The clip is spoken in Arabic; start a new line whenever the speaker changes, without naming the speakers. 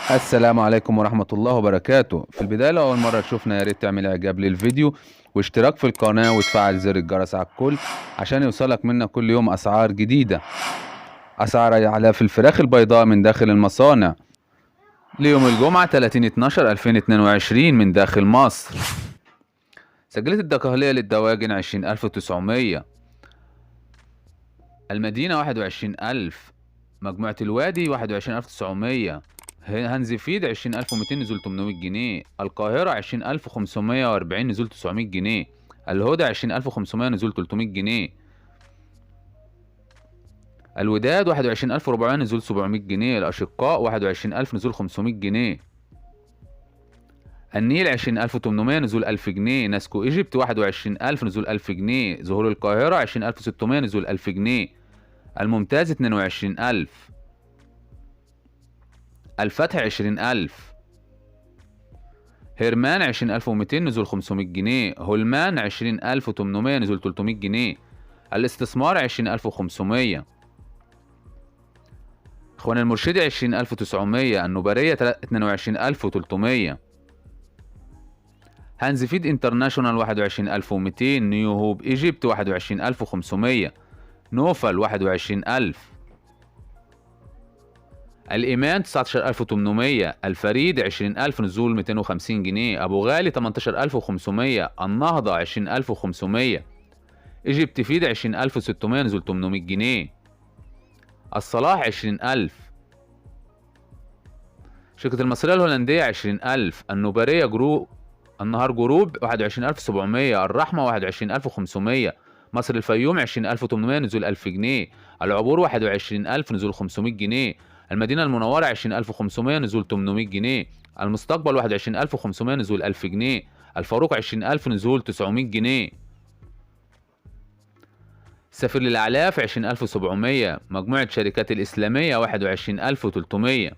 السلام عليكم ورحمة الله وبركاته. في البداية لو أول مرة تشوفنا يا ريت تعمل إعجاب للفيديو واشتراك في القناة وتفعل زر الجرس على الكل عشان يوصلك منا كل يوم أسعار جديدة. أسعار أعلاف الفراخ البيضاء من داخل المصانع ليوم الجمعة 30/12/2022 من داخل مصر. سجلت الدقهلية للدواجن 20,900، المدينة 21,000، مجموعة الوادي 21,900، هنزفيد 20,200 نزول 800 جنيه، القاهرة 20,540 نزول 900 جنيه، الهدى 20,500 نزول 300 جنيه، الوداد 21,400 نزول 700 جنيه، الأشقاء 21,000 نزول 500 جنيه، النيل 20,800 نزول 1000 جنيه، ناسكو ايجيبت 21,000 نزول 1000 جنيه، زهور القاهرة 20,600 نزول 1000 جنيه، الممتاز 22,000، الفتح 20,000، هيرمان 20,200 نزول 500 جنيه، هولمان 20,800 نزول 300 جنيه، الاستثمار 20,500، اخوان المرشدي 20,900، النوبرية 22,300، هانزفيد انترناشونال 21,200، نيو هوب ايجيبت 21,500، نوفل 21,000، الإيمان 19,800، الفريد 20,000 نزول 250 جنيه، أبو غالي 18,500، النهضة 20,500، إيجيبت فيد 20,600 نزول 800 جنيه، الصلاح 20,000، شركة المصرية الهولندية 20,000، النوبرية النهار جروب 21,700، الرحمة 21,500، مصر الفيوم 20,800 نزول 1000 جنيه، العبور 21,000 نزول 500 جنيه، المدينة المنورة 20,500 نزول 800 جنيه، المستقبل 21,500 نزول 1000 جنيه، الفاروق 20,000 نزول 900 جنيه، سفير للأعلاف 20,700، مجموعة شركات الإسلامية 21,300.